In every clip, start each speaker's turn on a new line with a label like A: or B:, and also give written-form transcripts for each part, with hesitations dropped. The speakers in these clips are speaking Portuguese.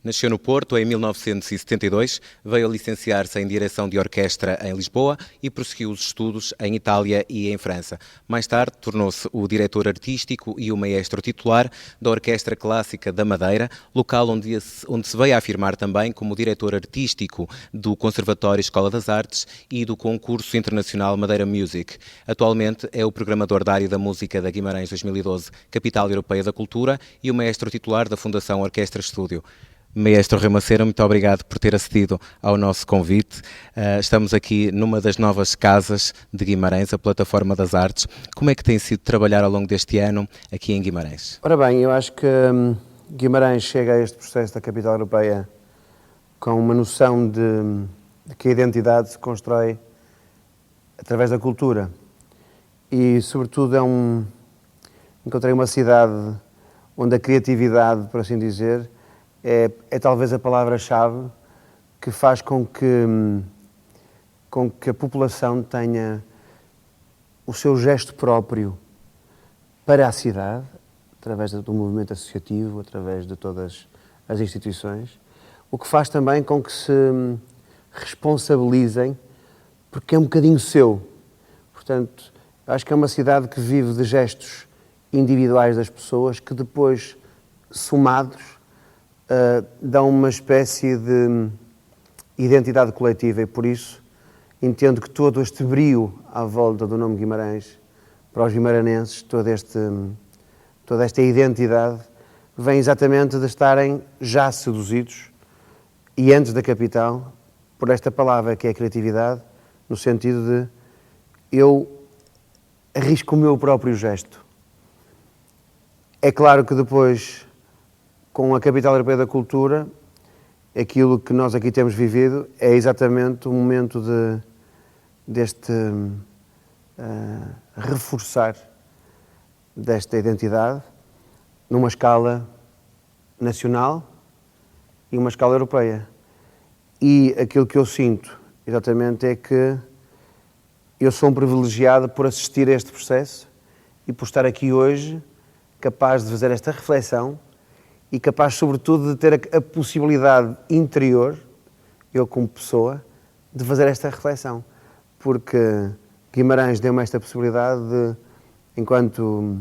A: Nasceu no Porto em 1972, veio a licenciar-se em Direção de Orquestra em Lisboa e prosseguiu os estudos em Itália e em França. Mais tarde, tornou-se o diretor artístico e o maestro titular da Orquestra Clássica da Madeira, local onde se veio a afirmar também como diretor artístico do Conservatório Escola das Artes e do Concurso Internacional Madeira Music. Atualmente é o programador da área da música da Guimarães 2012, Capital Europeia da Cultura, e o maestro titular da Fundação Orquestra Estúdio. Maestro Rui Maceira, muito obrigado por ter acedido ao nosso convite. Estamos aqui numa das novas casas de Guimarães, a Plataforma das Artes. Como é que tem sido trabalhar ao longo deste ano aqui em Guimarães?
B: Ora bem, eu acho que Guimarães chega a este processo da Capital Europeia com uma noção de que a identidade se constrói através da cultura. E, sobretudo, encontrei uma cidade onde a criatividade, por assim dizer, é talvez a palavra-chave que faz com que a população tenha o seu gesto próprio para a cidade, através do movimento associativo, através de todas as instituições, o que faz também com que se responsabilizem, porque é um bocadinho seu. Portanto, acho que é uma cidade que vive de gestos individuais das pessoas que depois, somados, dão uma espécie de identidade coletiva e, por isso, entendo que todo este brio à volta do nome Guimarães, para os guimaranenses, toda esta identidade, vem exatamente de estarem já seduzidos, e antes da capital, por esta palavra que é a criatividade, no sentido de eu arrisco o meu próprio gesto. É claro que depois, com a Capital Europeia da Cultura, aquilo que nós aqui temos vivido é exatamente o momento deste reforçar desta identidade numa escala nacional e uma escala europeia. E aquilo que eu sinto, exatamente, é que eu sou um privilegiado por assistir a este processo e por estar aqui hoje capaz de fazer esta reflexão e capaz, sobretudo, de ter a possibilidade interior, eu como pessoa, de fazer esta reflexão. Porque Guimarães deu-me esta possibilidade de, enquanto,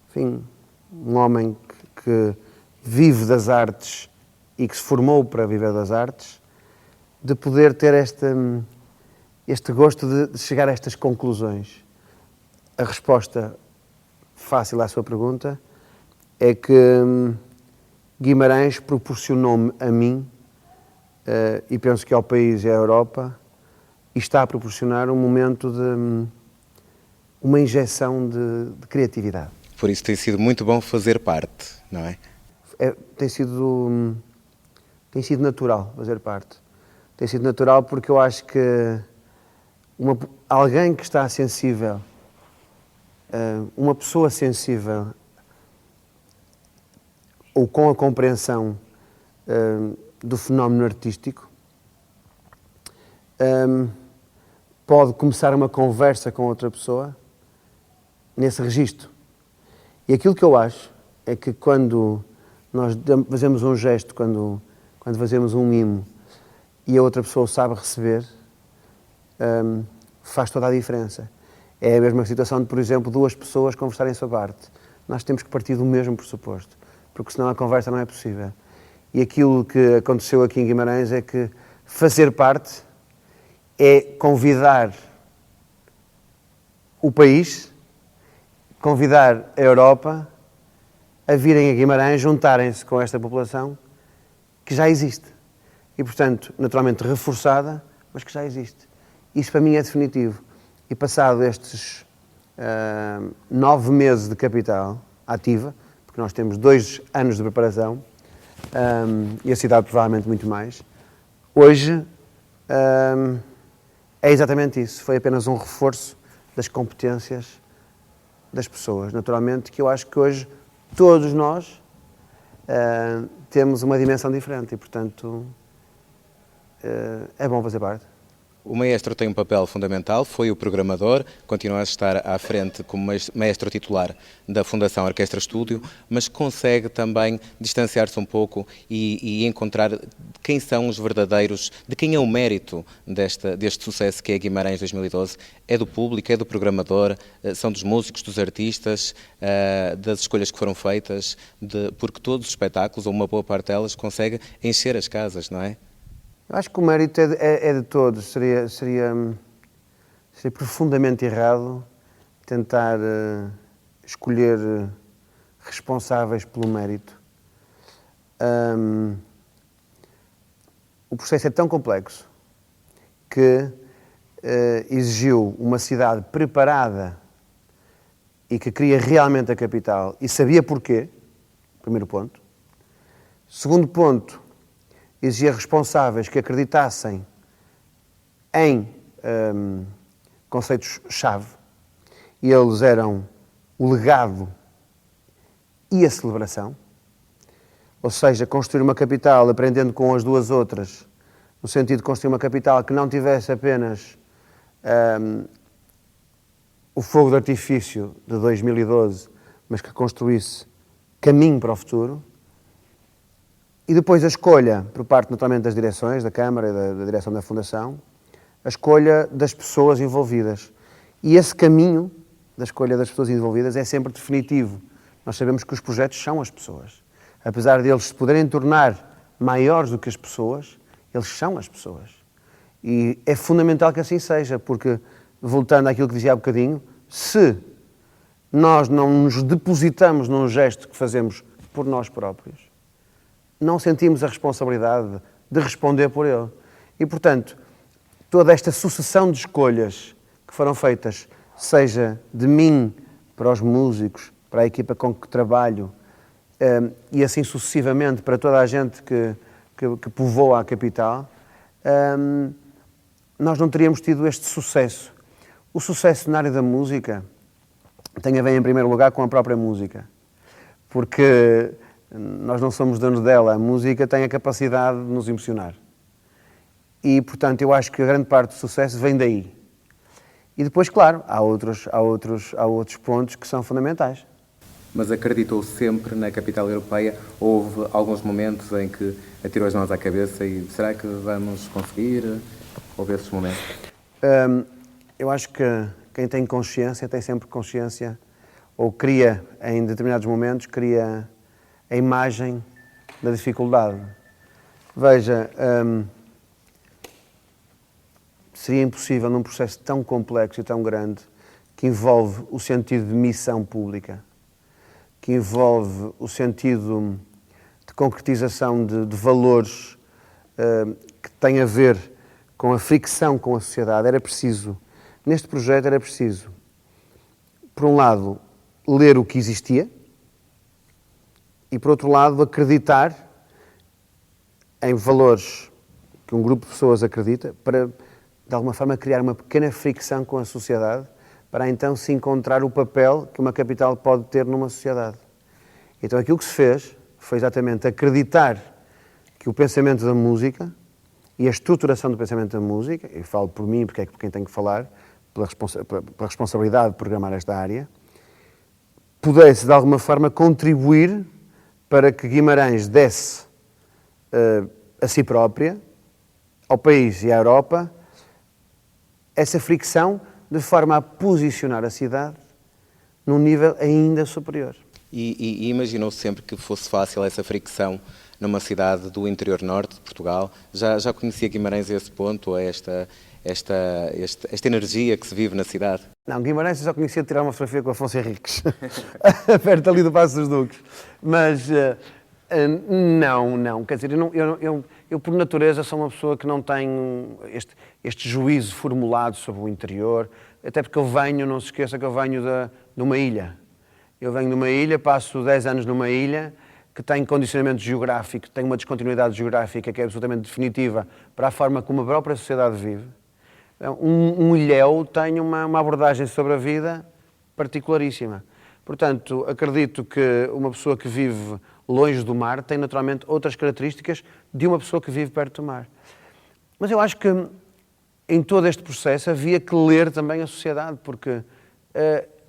B: enfim, um homem que vive das artes e que se formou para viver das artes, de poder ter este gosto de chegar a estas conclusões. A resposta fácil à sua pergunta é que Guimarães proporcionou-me a mim, e penso que ao país e à Europa, e está a proporcionar um momento de uma injeção de criatividade.
A: Por isso tem sido muito bom fazer parte, não é?
B: Tem sido natural fazer parte. Tem sido natural porque eu acho que alguém que está sensível, uma pessoa sensível, ou com a compreensão do fenómeno artístico, pode começar uma conversa com outra pessoa nesse registro. E aquilo que eu acho é que quando nós fazemos um gesto, quando fazemos um mimo e a outra pessoa sabe receber, faz toda a diferença. É a mesma situação de, por exemplo, duas pessoas conversarem sobre arte. Nós temos que partir do mesmo pressuposto, porque senão a conversa não é possível. E aquilo que aconteceu aqui em Guimarães é que fazer parte é convidar o país, convidar a Europa a virem a Guimarães, juntarem-se com esta população que já existe. E, portanto, naturalmente reforçada, mas que já existe. Isso para mim é definitivo. E passado estes 9 meses de capital ativa, porque nós temos 2 anos de preparação, e a cidade provavelmente muito mais, hoje é exatamente isso. Foi apenas um reforço das competências das pessoas. Naturalmente que eu acho que hoje todos nós temos uma dimensão diferente e, portanto, é bom fazer parte.
A: O maestro tem um papel fundamental, foi o programador, continua a estar à frente como maestro titular da Fundação Orquestra Estúdio, mas consegue também distanciar-se um pouco e encontrar quem são os verdadeiros, de quem é o mérito deste sucesso que é Guimarães 2012. É do público, é do programador, são dos músicos, dos artistas, das escolhas que foram feitas, porque todos os espetáculos, ou uma boa parte delas, consegue encher as casas, não é?
B: Eu acho que o mérito é de todos. Seria profundamente errado tentar escolher responsáveis pelo mérito. O processo é tão complexo que exigiu uma cidade preparada e que queria realmente a capital e sabia porquê, primeiro ponto. Segundo ponto, exigia responsáveis que acreditassem em conceitos-chave, e eles eram o legado e a celebração, ou seja, construir uma capital aprendendo com as duas outras, no sentido de construir uma capital que não tivesse apenas o fogo de artifício de 2012, mas que construísse caminho para o futuro. E depois a escolha, por parte naturalmente das direções, da Câmara e da direção da Fundação, a escolha das pessoas envolvidas. E esse caminho da escolha das pessoas envolvidas é sempre definitivo. Nós sabemos que os projetos são as pessoas. Apesar de eles se poderem tornar maiores do que as pessoas, eles são as pessoas. E é fundamental que assim seja, porque, voltando àquilo que dizia há bocadinho, se nós não nos depositamos num gesto que fazemos por nós próprios, não sentimos a responsabilidade de responder por ele. E, portanto, toda esta sucessão de escolhas que foram feitas, seja de mim para os músicos, para a equipa com que trabalho, e assim sucessivamente para toda a gente que povoa a capital, nós não teríamos tido este sucesso. O sucesso na área da música tem a ver, em primeiro lugar, com a própria música. Porque nós não somos donos dela, a música tem a capacidade de nos emocionar. E, portanto, eu acho que a grande parte do sucesso vem daí. E depois, claro, há outros pontos que são fundamentais.
A: Mas acreditou sempre na capital europeia? Houve alguns momentos em que atirou as mãos à cabeça e será que vamos conseguir? Houve esses momentos?
B: Eu acho que quem tem consciência tem sempre consciência, ou cria, em determinados momentos, cria a imagem da dificuldade. Veja, seria impossível num processo tão complexo e tão grande, que envolve o sentido de missão pública, que envolve o sentido de concretização de valores que têm a ver com a fricção com a sociedade. Neste projeto era preciso, por um lado, ler o que existia, e, por outro lado, acreditar em valores que um grupo de pessoas acredita para, de alguma forma, criar uma pequena fricção com a sociedade para, então, se encontrar o papel que uma capital pode ter numa sociedade. Então, aquilo que se fez foi exatamente acreditar que o pensamento da música e a estruturação do pensamento da música, e falo por mim, porque é por quem tenho que falar, pela responsabilidade de programar esta área, pudesse, de alguma forma, contribuir para que Guimarães desse a si própria, ao país e à Europa, essa fricção de forma a posicionar a cidade num nível ainda superior.
A: E imaginou sempre que fosse fácil essa fricção numa cidade do interior norte de Portugal? Já conhecia Guimarães a esse ponto, a esta energia que se vive na cidade?
B: Não, Guimarães eu só conhecia de tirar uma fotografia com Afonso Henriques, perto ali do Paço dos Duques. Mas não, quer dizer, eu por natureza sou uma pessoa que não tem este juízo formulado sobre o interior, até porque não se esqueça que eu venho de uma ilha. Eu venho de uma ilha, passo 10 anos numa ilha, que tem condicionamento geográfico, tem uma descontinuidade geográfica que é absolutamente definitiva para a forma como a própria sociedade vive. Um ilhéu tem uma abordagem sobre a vida particularíssima. Portanto, acredito que uma pessoa que vive longe do mar tem naturalmente outras características de uma pessoa que vive perto do mar. Mas eu acho que em todo este processo havia que ler também a sociedade, porque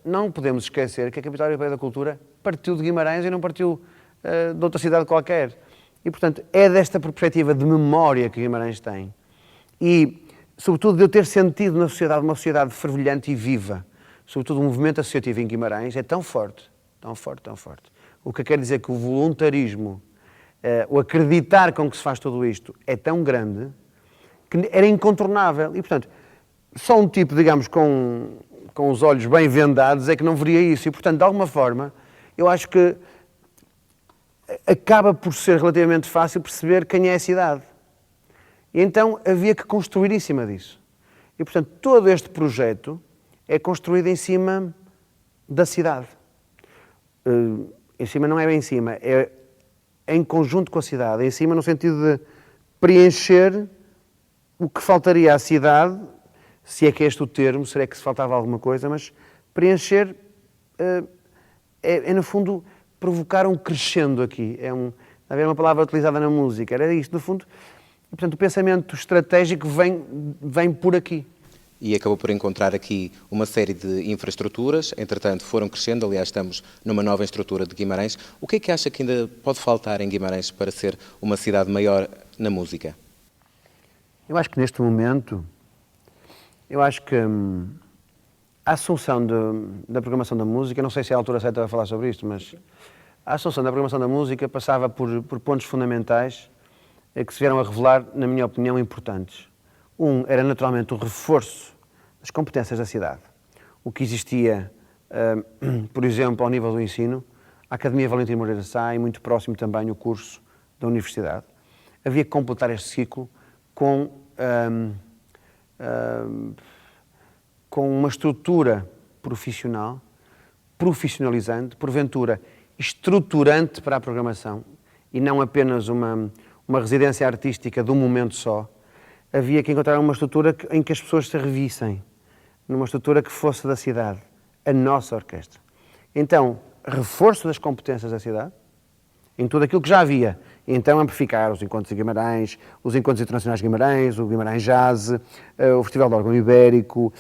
B: não podemos esquecer que a Capital Europeia da Cultura partiu de Guimarães e não partiu de outra cidade qualquer. E, portanto, é desta perspectiva de memória que Guimarães tem. E, sobretudo, de eu ter sentido na sociedade uma sociedade fervilhante e viva, sobretudo o movimento associativo em Guimarães, é tão forte, tão forte, tão forte. O que quer dizer que o voluntarismo, o acreditar com que se faz tudo isto, é tão grande que era incontornável. E, portanto, só um tipo, digamos, com os olhos bem vendados é que não veria isso. E, portanto, de alguma forma, eu acho que acaba por ser relativamente fácil perceber quem é a cidade. E então havia que construir em cima disso. E, portanto, todo este projeto é construído em cima da cidade. Em cima não é bem em cima, é em conjunto com a cidade. Em cima no sentido de preencher o que faltaria à cidade, se é que é este o termo, será que se faltava alguma coisa, mas preencher é no fundo, provocar um crescendo aqui. Havia uma palavra utilizada na música, era isto, no fundo. E, portanto, o pensamento estratégico vem por aqui.
A: E acabou por encontrar aqui uma série de infraestruturas, entretanto foram crescendo, aliás estamos numa nova estrutura de Guimarães. O que é que acha que ainda pode faltar em Guimarães para ser uma cidade maior na música?
B: Eu acho que neste momento, a assunção da programação da música, não sei se é a altura certa para falar sobre isto, mas a assunção da programação da música passava por pontos fundamentais que se vieram a revelar, na minha opinião, importantes. Era naturalmente o reforço das competências da cidade. O que existia, por exemplo, ao nível do ensino, a Academia Valentim Moreira Sá e muito próximo também o curso da Universidade. Havia que completar este ciclo com uma estrutura profissional, profissionalizante, porventura estruturante para a programação e não apenas uma residência artística de um momento só. Havia que encontrar uma estrutura em que as pessoas se revissem, numa estrutura que fosse da cidade, a nossa orquestra. Então, reforço das competências da cidade, em tudo aquilo que já havia. Então, amplificar os encontros de Guimarães, os encontros internacionais de Guimarães, o Guimarães Jazz, o Festival de Órgão Ibérico,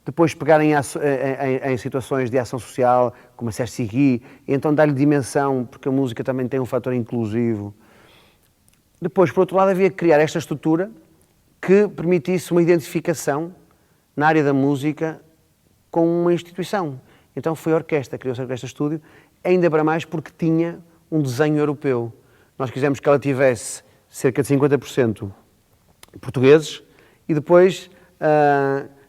B: depois pegarem em situações de ação social, como a Sersigui, e então dar-lhe dimensão, porque a música também tem um fator inclusivo. Depois, por outro lado, havia que criar esta estrutura que permitisse uma identificação na área da música com uma instituição. Então foi a orquestra, criou-se a Orquestra Estúdio, ainda para mais porque tinha um desenho europeu. Nós quisemos que ela tivesse cerca de 50% portugueses e depois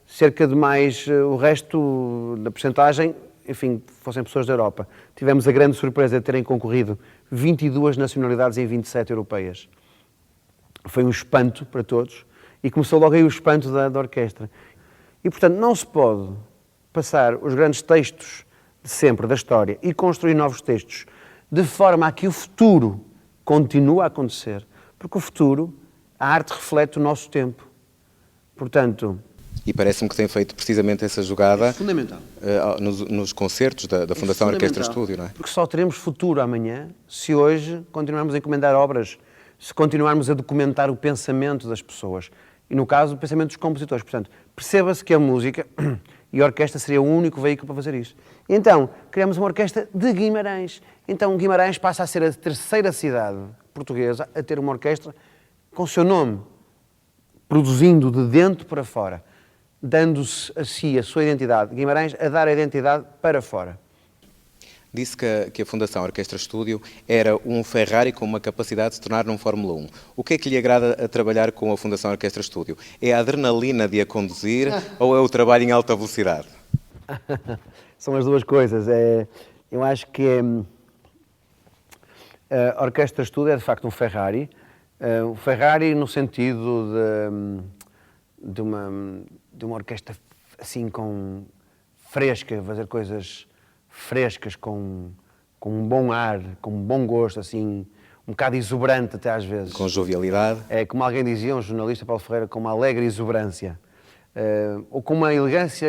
B: cerca de mais o resto da percentagem, enfim, fossem pessoas da Europa. Tivemos a grande surpresa de terem concorrido 22 nacionalidades em 27 europeias. Foi um espanto para todos e começou logo aí o espanto da orquestra. E, portanto, não se pode passar os grandes textos de sempre da história e construir novos textos de forma a que o futuro continue a acontecer, porque o futuro, a arte reflete o nosso tempo. Portanto...
A: E parece-me que tem feito precisamente essa jogada
B: fundamental.
A: Nos concertos da Fundação Orquestra Estúdio, não é?
B: Porque só teremos futuro amanhã se hoje continuarmos a encomendar obras, se continuarmos a documentar o pensamento das pessoas. E, no caso, o pensamento dos compositores. Portanto, perceba-se que a música e a orquestra seria o único veículo para fazer isso. Então, criamos uma orquestra de Guimarães. Então, Guimarães passa a ser a terceira cidade portuguesa a ter uma orquestra com o seu nome, produzindo de dentro para fora, dando-se a si a sua identidade. Guimarães a dar a identidade para fora.
A: Disse que a Fundação Orquestra Estúdio era um Ferrari com uma capacidade de se tornar num Fórmula 1. O que é que lhe agrada a trabalhar com a Fundação Orquestra Estúdio? É a adrenalina de a conduzir ou é o trabalho em alta velocidade?
B: São as duas coisas. Eu acho que a Orquestra Estúdio é de facto um Ferrari. O Ferrari no sentido de uma orquestra assim fresca, fazer coisas frescas, com um bom ar, com um bom gosto, assim, um bocado exuberante até às vezes.
A: Com jovialidade.
B: É como alguém dizia, um jornalista, Paulo Ferreira, com uma alegre exuberância. Ou com uma elegância,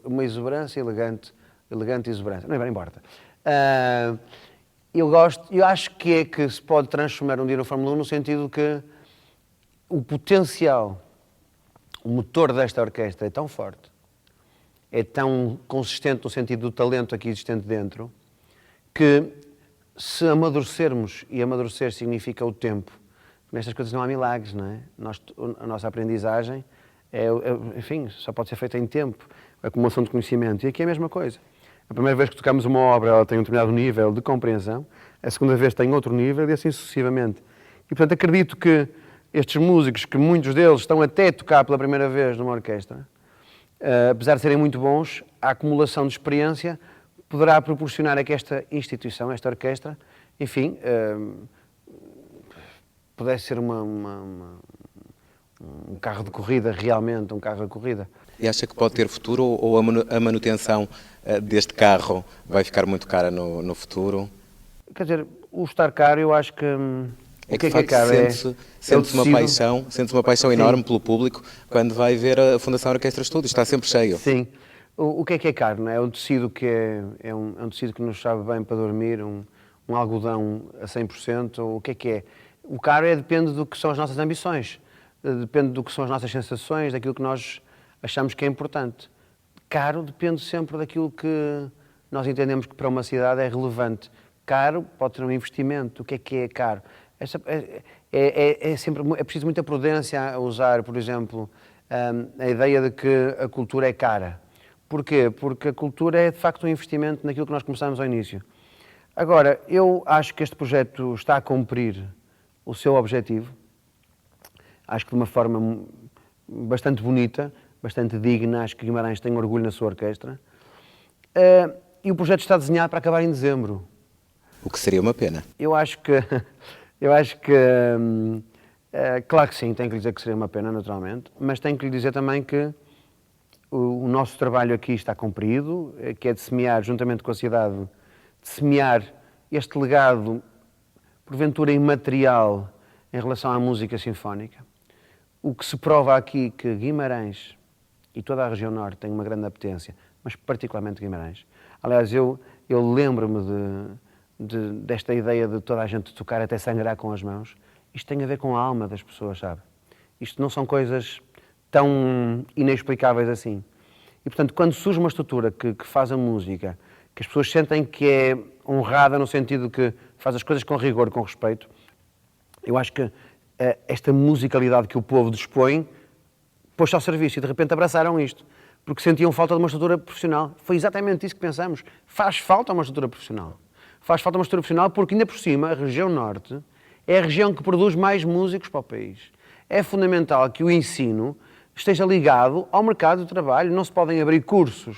B: uma exuberância elegante exuberância. Não importa. Eu acho que se pode transformar um dia no Fórmula 1 no sentido que o potencial o motor desta orquestra é tão forte, é tão consistente no sentido do talento aqui existente dentro, que se amadurecermos, e amadurecer significa o tempo, nestas coisas não há milagres, não é? A nossa aprendizagem, enfim, só pode ser feita em tempo, a acumulação de conhecimento, e aqui é a mesma coisa. A primeira vez que tocamos uma obra, ela tem um determinado nível de compreensão, a segunda vez tem outro nível, e assim sucessivamente. E, portanto, acredito que estes músicos, que muitos deles estão até a tocar pela primeira vez numa orquestra, apesar de serem muito bons, a acumulação de experiência poderá proporcionar a que esta instituição, esta orquestra, enfim, pudesse ser um carro de corrida, realmente um carro de corrida.
A: E acha que pode ter futuro ou a manutenção deste carro vai ficar muito cara no futuro?
B: Quer dizer, o estar caro, eu acho que...
A: É que, de facto, sente-se uma paixão enorme pelo público quando vai ver a Fundação Orquestra Estúdios, está sempre cheio.
B: Sim. O que é caro, não é? É um tecido que é um tecido que nos sabe bem para dormir, um algodão a 100%. O que é? O caro depende do que são as nossas ambições, depende do que são as nossas sensações, daquilo que nós achamos que é importante. Caro depende sempre daquilo que nós entendemos que para uma cidade é relevante. Caro pode ter um investimento. O que é caro? É preciso muita prudência a usar, por exemplo, a ideia de que a cultura é cara. Porquê? Porque a cultura é, de facto, um investimento naquilo que nós começamos ao início. Agora, eu acho que este projeto está a cumprir o seu objetivo. Acho que de uma forma bastante bonita, bastante digna. Acho que Guimarães tem orgulho na sua orquestra. E o projeto está desenhado para acabar em dezembro.
A: O que seria uma pena.
B: Eu acho que claro que sim, tenho que lhe dizer que seria uma pena, naturalmente, mas tenho que lhe dizer também que o nosso trabalho aqui está cumprido, que é de semear, juntamente com a cidade, de semear este legado, porventura imaterial, em relação à música sinfónica. O que se prova aqui que Guimarães e toda a região norte têm uma grande apetência, mas particularmente Guimarães. Aliás, eu lembro-me desta ideia de toda a gente tocar até sangrar com as mãos. Isto tem a ver com a alma das pessoas, sabe? Isto não são coisas tão inexplicáveis assim. E, portanto, quando surge uma estrutura que faz a música, que as pessoas sentem que é honrada no sentido que faz as coisas com rigor, com respeito, eu acho que esta musicalidade que o povo dispõe pôs-se ao serviço e, de repente, abraçaram isto, porque sentiam falta de uma estrutura profissional. Foi exatamente isso que pensamos. Faz falta uma estrutura profissional. Faz falta uma estrutura profissional porque, ainda por cima, a região norte é a região que produz mais músicos para o país. É fundamental que o ensino esteja ligado ao mercado de trabalho. Não se podem abrir cursos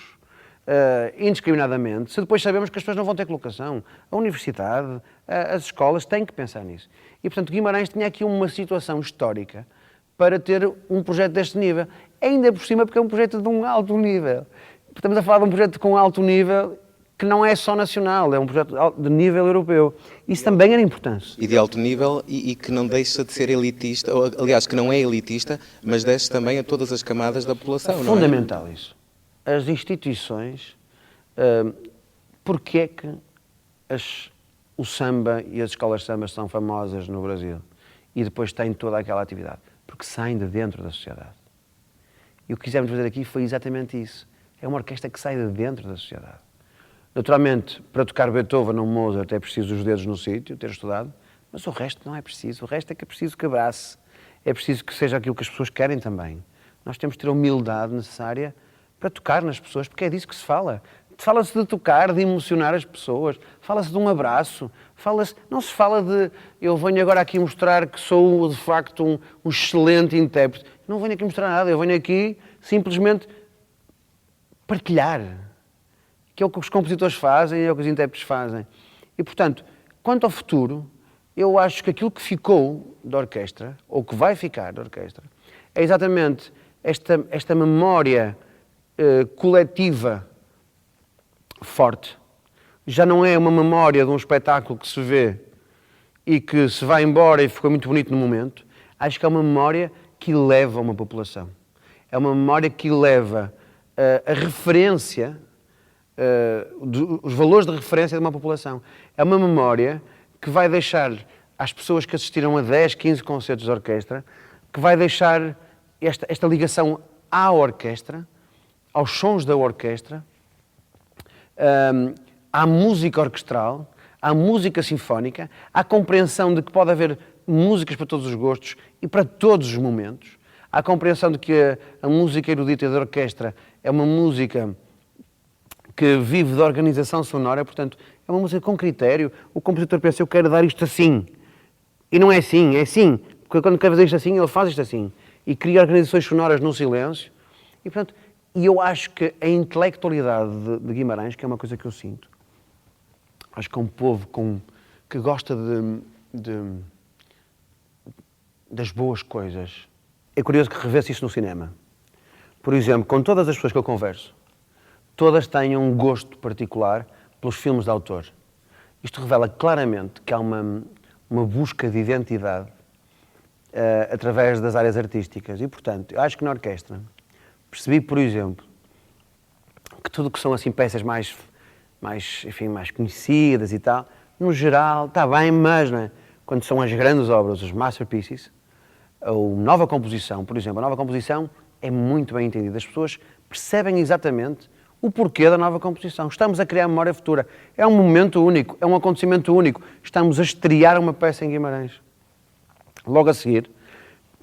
B: indiscriminadamente se depois sabemos que as pessoas não vão ter colocação. A universidade, as escolas têm que pensar nisso. E, portanto, Guimarães tinha aqui uma situação histórica para ter um projeto deste nível. Ainda por cima porque é um projeto de um alto nível. Estamos a falar de um projeto com alto nível que não é só nacional, é um projeto de nível europeu. Isso também era importante.
A: E de alto nível e que não deixa de ser elitista, ou, aliás, que não é elitista, mas desce também a todas as camadas da população, não é?
B: Fundamental isso. As instituições, porque é que o samba e as escolas de samba são famosas no Brasil e depois têm toda aquela atividade? Porque saem de dentro da sociedade. E o que quisemos fazer aqui foi exatamente isso. É uma orquestra que sai de dentro da sociedade. Naturalmente, para tocar Beethoven ou Mozart é preciso os dedos no sítio, ter estudado, mas o resto não é preciso. O resto é que é preciso que abrace. É preciso que seja aquilo que as pessoas querem também. Nós temos de ter a humildade necessária para tocar nas pessoas, porque é disso que se fala. Fala-se de tocar, de emocionar as pessoas, fala-se de um abraço, não se fala de eu venho agora aqui mostrar que sou de facto um excelente intérprete. Não venho aqui mostrar nada, eu venho aqui simplesmente partilhar. Que é o que os compositores fazem, é o que os intérpretes fazem. E, portanto, quanto ao futuro, eu acho que aquilo que ficou da orquestra, ou que vai ficar da orquestra, é exatamente esta memória coletiva forte. Já não é uma memória de um espetáculo que se vê e que se vai embora e ficou muito bonito no momento. Acho que é uma memória que eleva uma população. É uma memória que eleva a referência, os valores de referência de uma população. É uma memória que vai deixar às pessoas que assistiram a 10, 15 concertos de orquestra, que vai deixar esta ligação à orquestra, aos sons da orquestra, à música orquestral, à música sinfónica, à compreensão de que pode haver músicas para todos os gostos e para todos os momentos, à compreensão de que a música erudita da orquestra é uma música que vive da organização sonora, portanto, é uma música com critério. O compositor pensa, eu quero dar isto assim. E não é assim, é assim. Porque quando quer fazer isto assim, ele faz isto assim. E cria organizações sonoras no silêncio. E, portanto, eu acho que a intelectualidade de Guimarães, que é uma coisa que eu sinto, acho que é um povo que gosta das boas coisas. É curioso que revesse isso no cinema. Por exemplo, com todas as pessoas que eu converso, todas têm um gosto particular pelos filmes de autor. Isto revela claramente que há uma busca de identidade através das áreas artísticas. E, portanto, eu acho que na orquestra percebi, por exemplo, que tudo que são assim peças mais conhecidas e tal, no geral, está bem, mas não é? Quando são as grandes obras, os masterpieces, ou nova composição, por exemplo, a nova composição é muito bem entendida. As pessoas percebem exatamente o porquê da nova composição. Estamos a criar memória futura. É um momento único, é um acontecimento único. Estamos a estrear uma peça em Guimarães. Logo a seguir,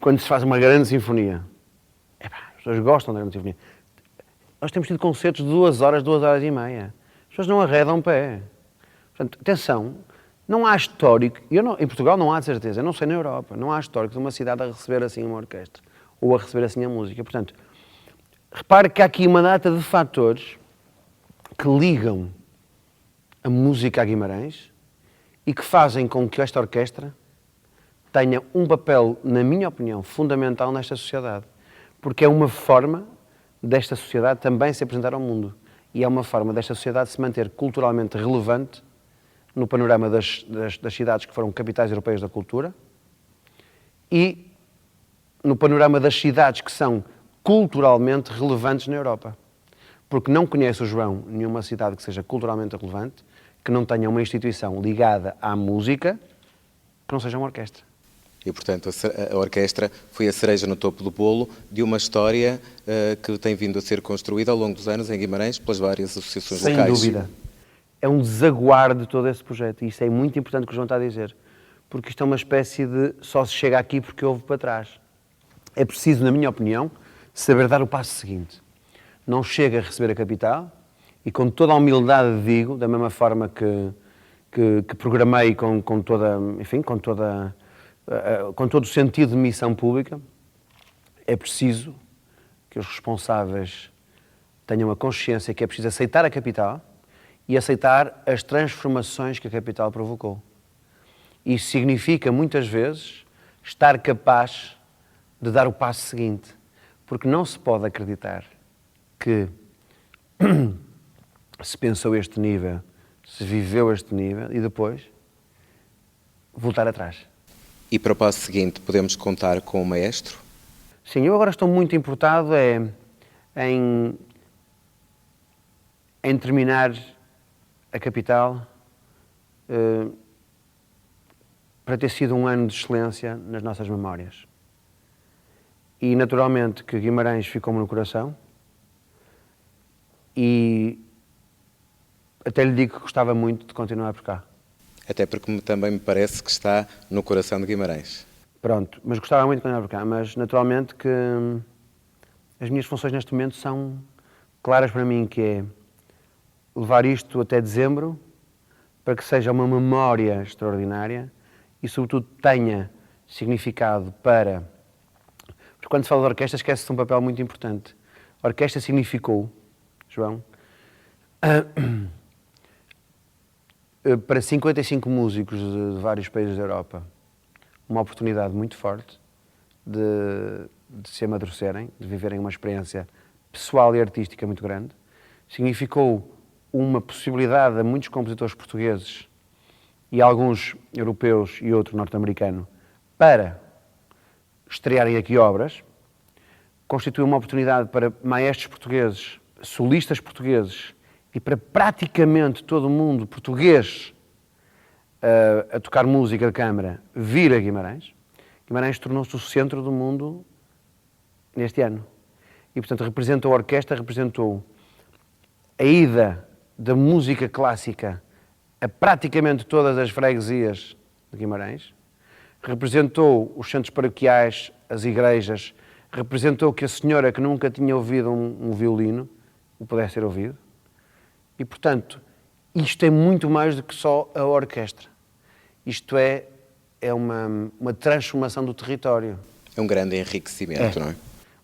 B: quando se faz uma grande sinfonia, as pessoas gostam da grande sinfonia. Nós temos tido concertos de 2 horas, 2 horas e meia. As pessoas não arredam pé. Portanto, atenção, não há histórico, em Portugal não há de certeza, eu não sei na Europa, não há histórico de uma cidade a receber assim uma orquestra, ou a receber assim a música. Portanto, repare que há aqui uma data de fatores que ligam a música a Guimarães e que fazem com que esta orquestra tenha um papel, na minha opinião, fundamental nesta sociedade. Porque é uma forma desta sociedade também se apresentar ao mundo. E é uma forma desta sociedade se manter culturalmente relevante no panorama das cidades que foram capitais europeias da cultura e no panorama das cidades que são culturalmente relevantes na Europa. Porque não conhece o João nenhuma cidade que seja culturalmente relevante, que não tenha uma instituição ligada à música, que não seja uma orquestra.
A: E, portanto, a orquestra foi a cereja no topo do bolo de uma história que tem vindo a ser construída ao longo dos anos em Guimarães pelas várias associações locais.
B: Sem dúvida. É um desaguar de todo esse projeto. E isso é muito importante o que o João está a dizer. Porque isto é uma espécie de só se chega aqui porque houve para trás. É preciso, na minha opinião, saber dar o passo seguinte. Não chega a receber a capital e com toda a humildade digo, da mesma forma que programei com todo o sentido de missão pública, é preciso que os responsáveis tenham a consciência que é preciso aceitar a capital e aceitar as transformações que a capital provocou. Isso significa, muitas vezes, estar capaz de dar o passo seguinte, porque não se pode acreditar que se pensou este nível, se viveu este nível e depois voltar atrás.
A: E para o passo seguinte, podemos contar com o maestro?
B: Sim, eu agora estou muito importado em terminar a capital para ter sido um ano de excelência nas nossas memórias. E naturalmente que Guimarães ficou-me no coração e até lhe digo que gostava muito de continuar por cá.
A: Até porque também me parece que está no coração de Guimarães.
B: Pronto, mas gostava muito de continuar por cá, mas naturalmente que as minhas funções neste momento são claras para mim, que é levar isto até dezembro para que seja uma memória extraordinária e sobretudo tenha significado para... Porque quando se fala de orquestra esquece-se de um papel muito importante. A orquestra significou, João, para 55 músicos de vários países da Europa, uma oportunidade muito forte de se amadurecerem, de viverem uma experiência pessoal e artística muito grande. Significou uma possibilidade a muitos compositores portugueses e alguns europeus e outro norte-americano para estrearem aqui obras. Constituiu uma oportunidade para maestros portugueses, solistas portugueses e para praticamente todo o mundo português a tocar música de câmara vir a Guimarães. Guimarães tornou-se o centro do mundo neste ano. E, portanto, representou a orquestra, representou a ida da música clássica a praticamente todas as freguesias de Guimarães, representou os centros paroquiais, as igrejas, representou que a senhora que nunca tinha ouvido um violino o pudesse ter ouvido. E, portanto, isto é muito mais do que só a orquestra. Isto é uma transformação do território.
A: É um grande enriquecimento, não é?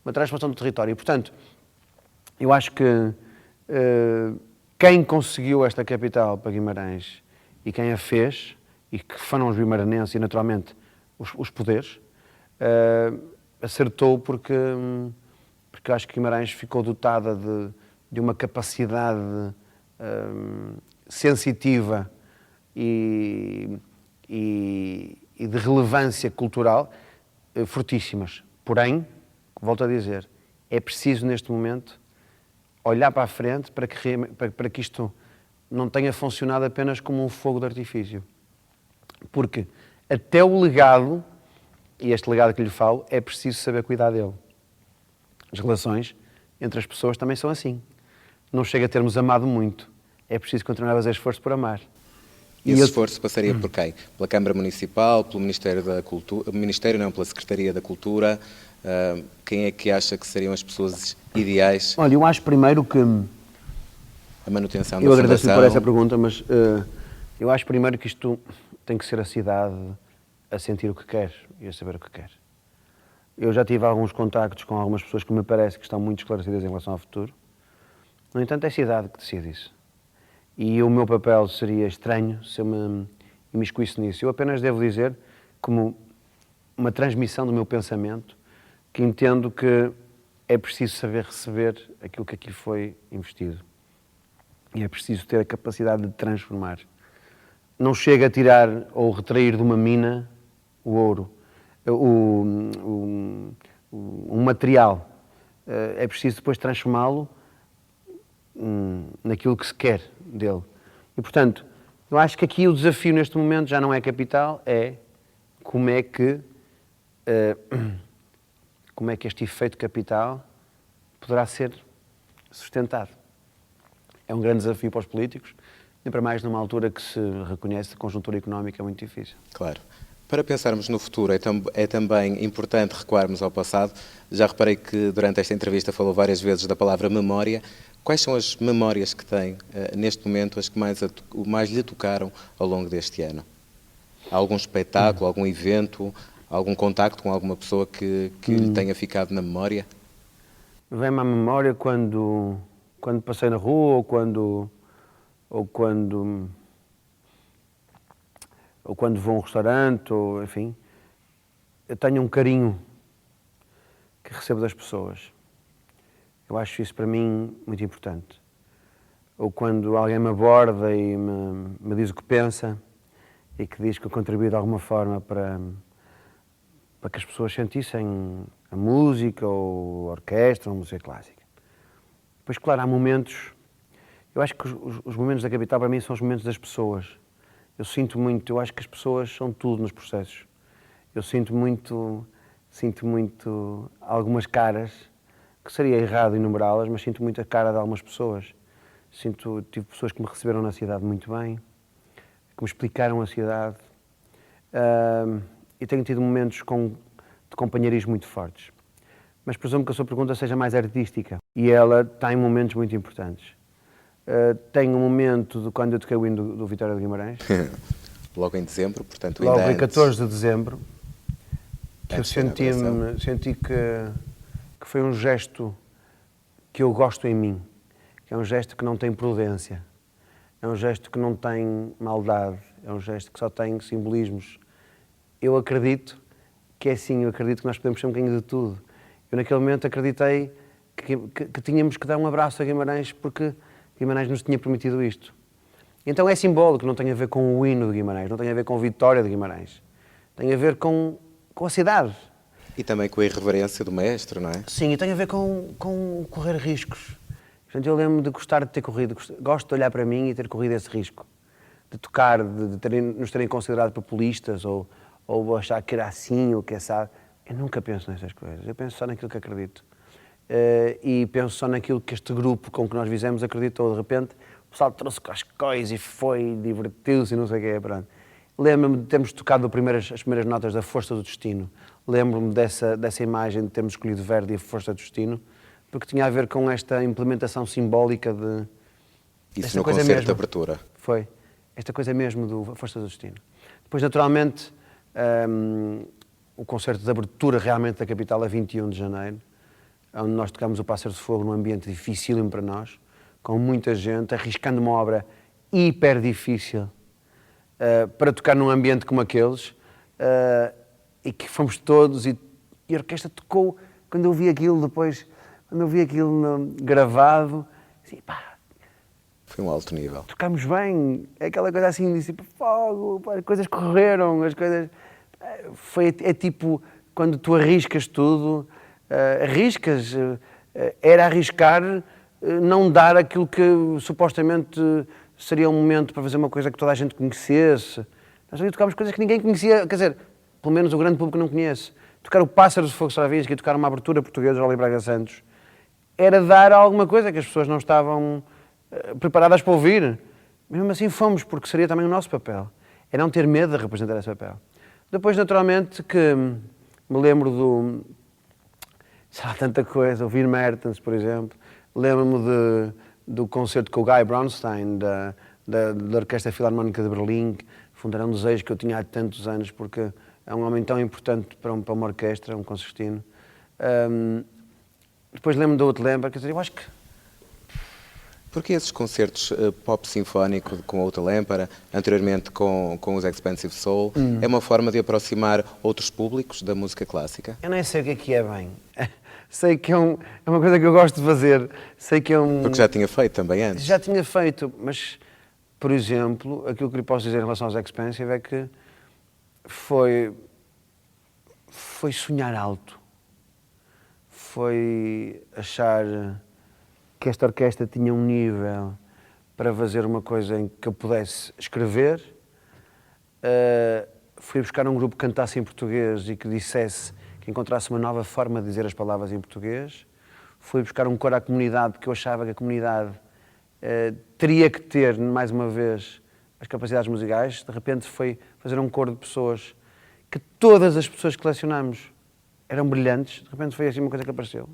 B: Uma transformação do território. E, portanto, eu acho que quem conseguiu esta capital para Guimarães e quem a fez, e que foram os guimaranenses e, naturalmente, os poderes, acertou porque eu acho que Guimarães ficou dotada de uma capacidade sensitiva e de relevância cultural fortíssimas. Porém, volto a dizer, é preciso neste momento olhar para a frente para que isto não tenha funcionado apenas como um fogo de artifício. Porque até o legado, e este legado que lhe falo, é preciso saber cuidar dele. As relações entre as pessoas também são assim. Não chega a termos amado muito. É preciso continuar a fazer esforço por amar.
A: E esse esforço passaria por quem? Pela Câmara Municipal, pelo Ministério da Cultura, Ministério não, pela Secretaria da Cultura? Quem é que acha que seriam as pessoas ideais?
B: Olha, eu acho primeiro que...
A: A manutenção da
B: Eu agradeço-lhe
A: fundação.
B: por essa pergunta, mas eu acho primeiro que isto tem que ser a cidade a sentir o que quer e a saber o que quer. Eu já tive alguns contactos com algumas pessoas que me parece que estão muito esclarecidas em relação ao futuro. No entanto, é a cidade que decide isso. E o meu papel seria estranho se eu me imiscuísse nisso. Eu apenas devo dizer, como uma transmissão do meu pensamento, que entendo que é preciso saber receber aquilo que aqui foi investido. E é preciso ter a capacidade de transformar. Não chega a tirar ou retrair de uma mina o ouro, um material. É preciso depois transformá-lo naquilo que se quer dele. E, portanto, eu acho que aqui o desafio neste momento já não é capital, é como é que este efeito capital poderá ser sustentado. É um grande desafio para os políticos, e para mais numa altura que se reconhece que a conjuntura económica é muito difícil.
A: Claro. Para pensarmos no futuro, é também importante recuarmos ao passado. Já reparei que durante esta entrevista falou várias vezes da palavra memória. Quais são as memórias que tem, neste momento, as que mais lhe tocaram ao longo deste ano? Há algum espetáculo, algum evento, algum contacto com alguma pessoa que lhe tenha ficado na memória?
B: Vem-me à memória quando passei na rua ou quando vou a um restaurante, ou enfim, eu tenho um carinho que recebo das pessoas. Eu acho isso para mim muito importante. Ou quando alguém me aborda e me diz o que pensa e que diz que eu contribuí de alguma forma para que as pessoas sentissem a música ou a orquestra ou a música clássica. Pois, claro, há momentos... Eu acho que os momentos da capital para mim são os momentos das pessoas. Eu acho que as pessoas são tudo nos processos. Eu sinto muito algumas caras, que seria errado enumerá-las, mas sinto muito a cara de algumas pessoas. Tive pessoas que me receberam na cidade muito bem, que me explicaram a cidade, e tenho tido momentos de companheirismo muito fortes. Mas presumo que a sua pergunta seja mais artística, e ela tem momentos muito importantes. Tenho um momento de quando eu toquei o hino do Vitória de Guimarães.
A: Logo em dezembro, portanto,
B: logo
A: ainda
B: em 14 de dezembro, que eu senti que foi um gesto que eu gosto em mim, que é um gesto que não tem prudência, é um gesto que não tem maldade, é um gesto que só tem simbolismos. Eu acredito que é assim, eu acredito que nós podemos ser um bocadinho de tudo. Eu naquele momento acreditei que tínhamos que dar um abraço a Guimarães porque Guimarães nos tinha permitido isto. Então é simbólico, não tem a ver com o hino de Guimarães, não tem a ver com a vitória de Guimarães. Tem a ver com a cidade.
A: E também com a irreverência do mestre, não é?
B: Sim, e tem a ver com correr riscos. Portanto, eu lembro de gostar de ter corrido, gosto de olhar para mim e ter corrido esse risco. De tocar, nos terem considerado populistas ou achar que era assim ou que é assado. Eu nunca penso nessas coisas, eu penso só naquilo que acredito. E penso só naquilo que este grupo com que nós fizemos acreditou. De repente, o pessoal trouxe cascóis e foi, divertiu-se e não sei o quê. Pronto. Lembro-me de termos tocado as primeiras notas da Força do Destino. Lembro-me dessa imagem de termos escolhido Verdi e a Força do Destino, porque tinha a ver com esta implementação simbólica de...
A: Isso no concerto de abertura.
B: Foi. Esta coisa mesmo do Força do Destino. Depois, naturalmente, o concerto de abertura realmente da capital é 21 de janeiro, onde nós tocamos o Pássaro de Fogo num ambiente dificílimo para nós, com muita gente, arriscando uma obra hiper difícil para tocar num ambiente como aqueles, e que fomos todos, e a orquestra tocou. Quando eu vi aquilo depois, quando eu vi aquilo gravado, assim, pá,
A: foi um alto nível.
B: tocámos bem, é aquela coisa assim, disse, fogo, pá, as coisas correram, as coisas... É tipo, quando tu arriscas tudo, era arriscar não dar aquilo que supostamente seria um momento para fazer uma coisa que toda a gente conhecesse. Nós ali tocámos coisas que ninguém conhecia, quer dizer, pelo menos o grande público não conhece. Tocar o Pássaro de Fogo Stravinsky e tocar uma abertura portuguesa de João Braga Santos era dar alguma coisa que as pessoas não estavam preparadas para ouvir. Mesmo assim fomos, porque seria também o nosso papel. É não ter medo de representar esse papel. Depois, naturalmente, que me lembro sei lá, tanta coisa, o Vir Mertens, por exemplo. Lembro-me do concerto com o Guy Brownstein, da Orquestra Filarmónica de Berlim, que era um desejo que eu tinha há tantos anos, porque é um homem tão importante para uma orquestra, um concertino. Depois lembro-me do outro Lember, quer dizer, eu acho que...
A: Porque esses concertos pop sinfónico com a Outra Lâmpada, anteriormente com os Expensive Soul, é uma forma de aproximar outros públicos da música clássica?
B: Eu nem sei o que é bem. Sei que é uma coisa que eu gosto de fazer. Sei que é
A: Porque já tinha feito também antes.
B: Já tinha feito, mas, por exemplo, aquilo que lhe posso dizer em relação aos Expensive é que foi sonhar alto. Foi achar que esta orquestra tinha um nível para fazer uma coisa em que eu pudesse escrever. Fui buscar um grupo que cantasse em português e que dissesse, que encontrasse uma nova forma de dizer as palavras em português. Fui buscar um coro à comunidade, porque eu achava que a comunidade teria que ter, mais uma vez, as capacidades musicais. De repente foi fazer um coro de pessoas que todas as pessoas que selecionámos eram brilhantes. De repente foi assim uma coisa que apareceu.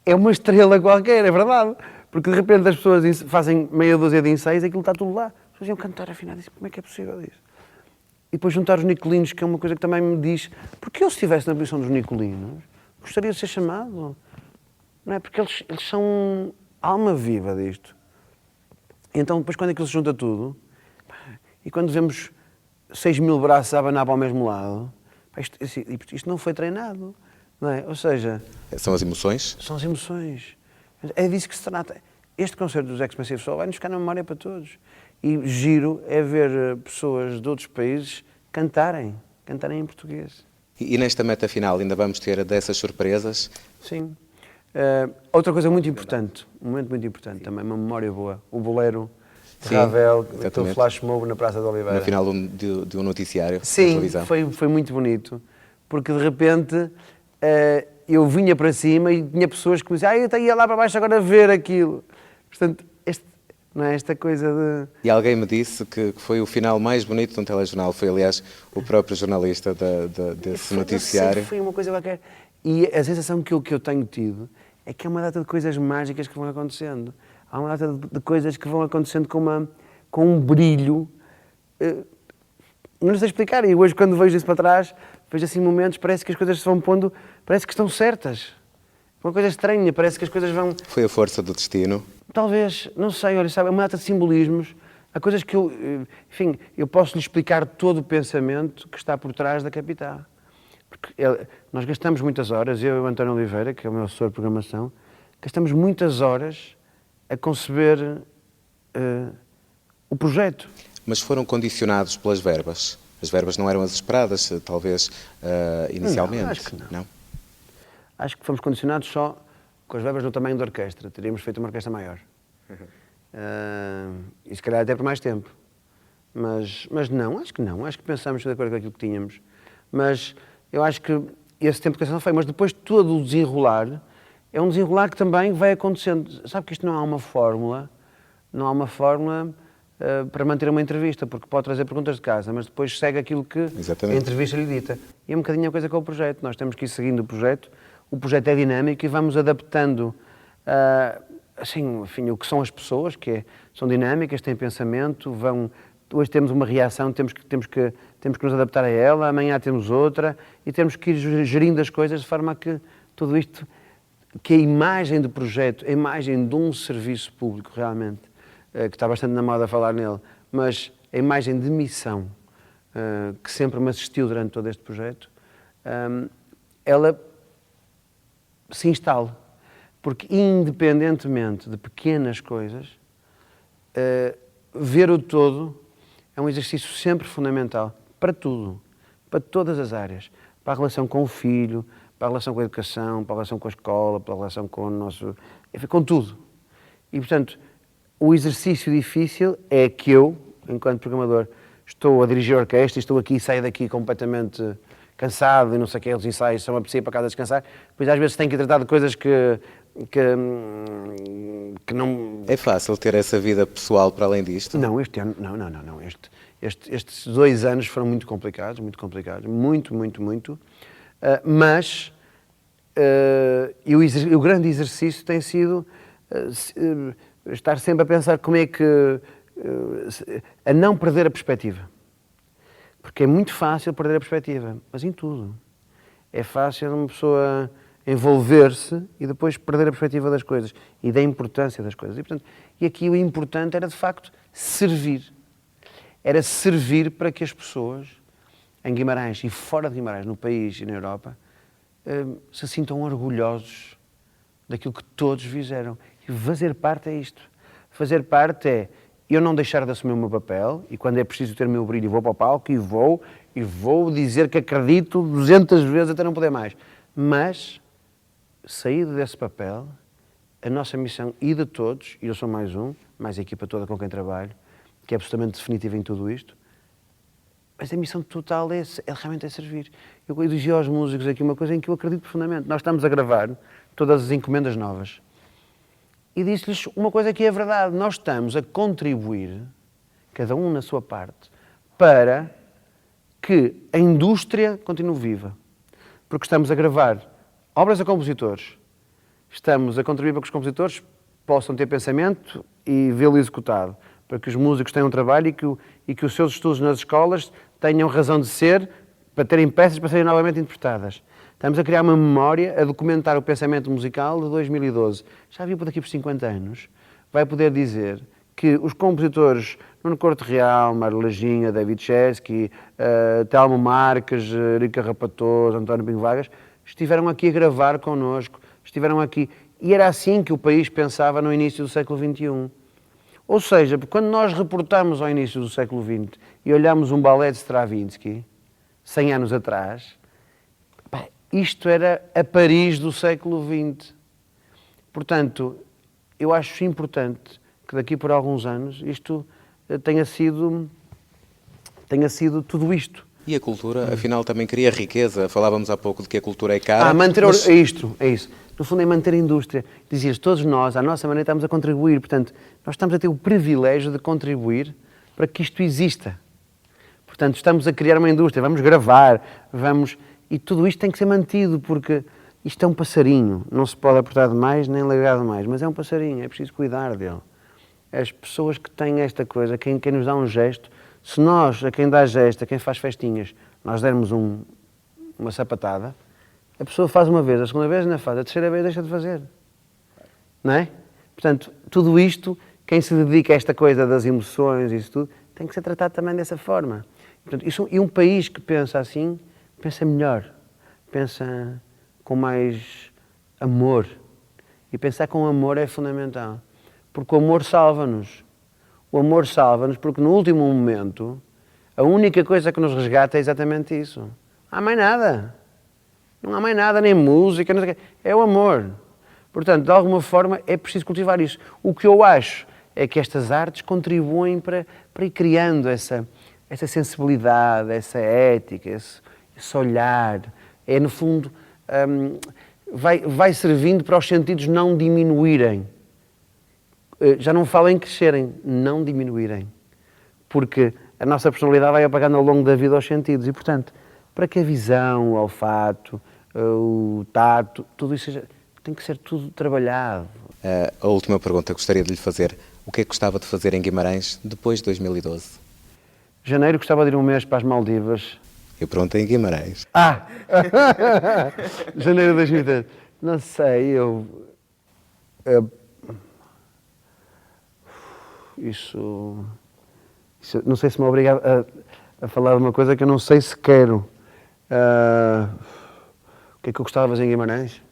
B: É uma estrela qualquer, é verdade. Porque de repente as pessoas fazem meia dúzia de ensaios e aquilo está tudo lá. As pessoas iam cantar afinado. Como é que é possível isso? E depois juntar os Nicolinos, que é uma coisa que também me diz, porque eu, se estivesse na posição dos Nicolinos, gostaria de ser chamado. Não é? Porque eles são a alma viva disto. E então, depois, quando aquilo se junta tudo, e quando vemos 6.000 braços a abanar para o mesmo lado, isto não foi treinado. Não é? Ou seja...
A: São as emoções?
B: São as emoções. É disso que se trata. Este concerto dos Expensive Soul vai-nos ficar na memória para todos. E giro é ver pessoas de outros países cantarem em português.
A: E nesta meta final ainda vamos ter dessas surpresas?
B: Sim. Outra coisa muito importante, um momento muito importante também, uma memória boa, o bolero de Ravel, aquele flash mob na Praça de Oliveira.
A: No final de um noticiário.
B: Sim,
A: na televisão.
B: Foi muito bonito, porque de repente eu vinha para cima e tinha pessoas que me diziam, eu ia lá para baixo agora ver aquilo. Portanto, não é esta coisa de...
A: E alguém me disse que foi o final mais bonito de um telejornal. Foi, aliás, o próprio jornalista desse noticiário.
B: Foi uma coisa qualquer. E a sensação que eu tenho tido é que é uma data de coisas mágicas que vão acontecendo. Há uma data de coisas que vão acontecendo com um brilho. Não sei explicar. E hoje, quando vejo isso para trás, vejo assim momentos, parece que as coisas se vão pondo, parece que estão certas. Uma coisa estranha, parece que as coisas vão...
A: Foi a força do destino?
B: Talvez, não sei, olha, sabe, é uma data de simbolismos. Há coisas que eu posso lhe explicar todo o pensamento que está por trás da Capital. Porque nós gastamos muitas horas, eu e o António Oliveira, que é o meu assessor de programação, gastamos muitas horas a conceber o projeto.
A: Mas foram condicionados pelas verbas? As verbas não eram as esperadas, talvez, inicialmente?
B: Não, acho que não. Acho que fomos condicionados só com as verbas do tamanho da orquestra. Teríamos feito uma orquestra maior. E se calhar até por mais tempo. Mas não, acho que não. Acho que pensámos de acordo com aquilo que tínhamos. Mas Eu acho que esse tempo de canção foi, mas depois todo o desenrolar é um desenrolar que também vai acontecendo. Sabe que isto não há uma fórmula, para manter uma entrevista, porque pode trazer perguntas de casa, mas depois segue aquilo que
A: Exatamente.
B: a entrevista lhe dita. E é um bocadinho a coisa com o projeto. Nós temos que ir seguindo o projeto é dinâmico e vamos adaptando assim, enfim, o que são as pessoas, são dinâmicas, têm pensamento, hoje temos uma reação, temos que nos adaptar a ela, amanhã temos outra, e temos que ir gerindo as coisas de forma a que tudo isto, que a imagem do projeto, a imagem de um serviço público realmente, que está bastante na moda falar nele, mas a imagem de missão, que sempre me assistiu durante todo este projeto, ela se instala. Porque, independentemente de pequenas coisas, ver o todo é um exercício sempre fundamental para tudo, para todas as áreas. Para a relação com o filho, para a relação com a educação, para a relação com a escola, para a relação com o nosso... Enfim, com tudo. E, portanto, o exercício difícil é que eu, enquanto programador, estou a dirigir a orquestra e estou aqui e saio daqui completamente cansado e não sei o que, os ensaios são a preciso para casa descansar, pois às vezes tenho que tratar de coisas que não...
A: É fácil ter essa vida pessoal para além disto?
B: Não, este ano, não. Estes 2 anos foram muito complicados, muito. Mas o grande exercício tem sido estar sempre a pensar como é que... a não perder a perspectiva. Porque é muito fácil perder a perspectiva, mas em tudo. É fácil uma pessoa envolver-se e depois perder a perspectiva das coisas e da importância das coisas. E aqui o importante era, de facto, servir. Era servir para que as pessoas, em Guimarães e fora de Guimarães, no país e na Europa, se sintam orgulhosos daquilo que todos fizeram. E fazer parte é isto. Fazer parte é eu não deixar de assumir o meu papel e quando é preciso ter o meu brilho vou para o palco e vou dizer que acredito 200 vezes até não poder mais. Mas, saído desse papel, a nossa missão e de todos, e eu sou mais um, mais a equipa toda com quem trabalho, que é absolutamente definitiva em tudo isto, mas a missão total é realmente servir. Eu dizia aos músicos aqui uma coisa em que eu acredito profundamente. Nós estamos a gravar todas as encomendas novas. E disse-lhes uma coisa que é verdade. Nós estamos a contribuir, cada um na sua parte, para que a indústria continue viva. Porque estamos a gravar obras a compositores. Estamos a contribuir para que os compositores possam ter pensamento e vê-lo executado. Para que os músicos tenham trabalho e que os seus estudos nas escolas tenham razão de ser para terem peças para serem novamente interpretadas. Estamos a criar uma memória, a documentar o pensamento musical de 2012. Já viu por daqui por 50 anos, vai poder dizer que os compositores Nuno Corte Real, Mário Lajinha, David Chesky, Telmo Marques, Rica Rapatoso, António Pinho Vargas, estiveram aqui a gravar connosco, estiveram aqui. E era assim que o país pensava no início do século XXI. Ou seja, quando nós reportamos ao início do século XX e olhamos um balé de Stravinsky, 100 anos atrás, isto era a Paris do século XX. Portanto, eu acho importante que daqui por alguns anos isto tenha sido tudo isto.
A: E a cultura, afinal, também cria riqueza. Falávamos há pouco de que a cultura é cara.
B: É isso. No fundo é manter a indústria. Dizias, todos nós, à nossa maneira, estamos a contribuir. Portanto, nós estamos a ter o privilégio de contribuir para que isto exista. Portanto, estamos a criar uma indústria, vamos gravar, e tudo isto tem que ser mantido, porque isto é um passarinho, não se pode apertar demais nem largar demais, mas é um passarinho, é preciso cuidar dele. As pessoas que têm esta coisa, quem nos dá um gesto, se nós, a quem dá gesto, a quem faz festinhas, nós dermos uma sapatada, a pessoa faz uma vez, a segunda vez ainda faz, a terceira vez deixa de fazer. Não é? Portanto, tudo isto, quem se dedica a esta coisa das emoções e isso tudo, tem que ser tratado também dessa forma. Portanto, e um país que pensa assim, pensa melhor, pensa com mais amor. E pensar com amor é fundamental. Porque o amor salva-nos. O amor salva-nos porque no último momento a única coisa que nos resgata é exatamente isso. Não há mais nada. Não há mais nada, nem música, não sei o quê. É o amor. Portanto, de alguma forma é preciso cultivar isso. O que eu acho é que estas artes contribuem para ir criando essa sensibilidade, essa ética, esse olhar, É, no fundo, vai servindo para os sentidos não diminuírem. Já não falo em crescerem, não diminuírem. Porque a nossa personalidade vai apagando ao longo da vida aos sentidos. E, portanto, para que a visão, o olfato, o tato, tudo isso tem que ser tudo trabalhado.
A: A última pergunta que gostaria de lhe fazer. O que é que gostava de fazer em Guimarães depois de 2012?
B: Janeiro gostava de ir um mês para as Maldivas.
A: Eu perguntei em Guimarães.
B: Janeiro de 2013. Não sei, Isso não sei se me obriga a falar de uma coisa que eu não sei se quero. O que é que eu gostava de fazer em Guimarães?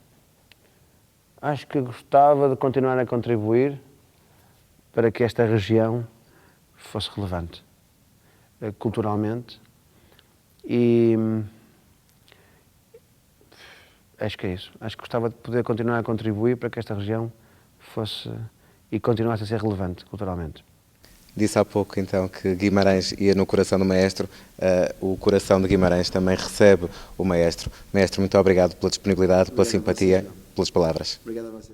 B: Acho que gostava de continuar a contribuir para que esta região fosse relevante culturalmente e acho que é isso. Acho que gostava de poder continuar a contribuir para que esta região fosse e continuasse a ser relevante culturalmente.
A: Disse há pouco, então, que Guimarães ia no coração do maestro. O coração de Guimarães também recebe o maestro. Maestro, muito obrigado pela disponibilidade, pela simpatia, pelas palavras.
B: Obrigado a você.